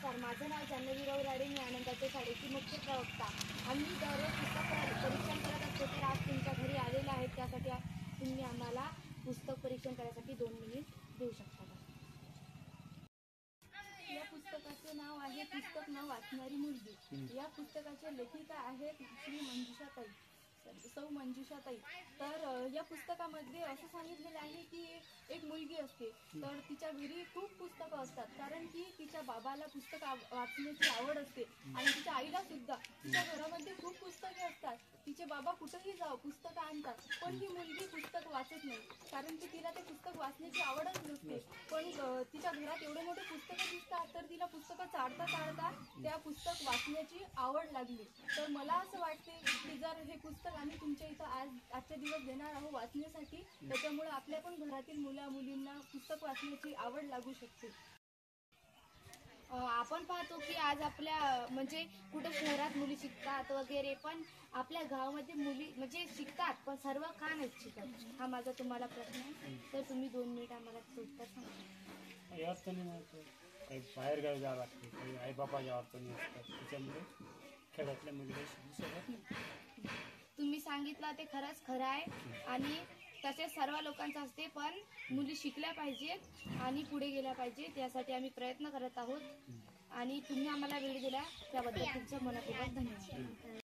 नमस्कार, माझं नाव जान्हवीराव राडे. मी आनंदाच्या शाळेची मुख्य प्रवक्ता. आम्ही दररोज पुस्तक परीक्षण करत असतो, तर आज तुमच्या घरी आलेलं आहे. त्यासाठी तुम्ही आम्हाला पुस्तक परीक्षण करण्यासाठी 2 मिनिट देऊ शकता का? या पुस्तकाचे नाव आहे पुस्तक न वाचणारी मुलगी. या पुस्तकाचे लेखिका आहेत सौ मंजुषाताई. तर या पुस्तकामध्ये असं सांगितलेलं आहे की एक मुलगी असते, तर तिच्या घरी खूप पुस्तकं असतात, कारण की तिच्या बाबाला पुस्तक वाचण्याची आवड असते आणि तिच्या आईला सुद्धा. तिच्या घरामध्ये खूप पुस्तके असतात. तिचे बाबा कुठेही जाऊ पुस्तकं आणतात, पण ही मुलगी पुस्तक वाचत नाही, कारण की तिला ते पुस्तक वाचण्याची आवडच नसते. पण तिच्या घरात एवढे मोठे पुस्तकं दिसतात, तर तिला पुस्तकं चाळता चाळता त्या पुस्तक वाचण्याची आवड लागली. तर मला असं वाटते की जर हे पुस्तक आम्ही तुमच्या इथं आजच्या दिवस देणार आहोत वाचण्यासाठी, त्याच्यामुळे आपल्या पण घरातील मुलींना पुस्तक वाचण्याची आवड लागू शकते. आपण पाहतो की आज आपल्या म्हणजे कुठे शहरात मुली शिकतात वगैरे, पण आपल्या गावामध्ये मुली म्हणजे शिकतात, पण सर्व का नाही शिकत, हा माझा तुम्हाला प्रश्न आहे. तर तुम्ही 2 मिनिट आम्हाला उत्तर सांगा. काही अडचणी नाही, काही बाहेर गावी जावं लागते, काही आईबापाच्या अडचणी असतात, त्याच्यामुळे खेड्यातल्या मुलीला शिकू शकत नाही. तुम्ही सांगितलं ते खरंच खरं आहे, आणि तसेच सर्व लोकांचं असते, पण मुली शिकल्या पाहिजेत आणि पुढे गेल्या पाहिजेत, यासाठी आम्ही प्रयत्न करत आहोत. आणि तुम्ही आम्हाला वेळ दिला त्याबद्दल तुमचं मनपूर्वक धन्यवाद.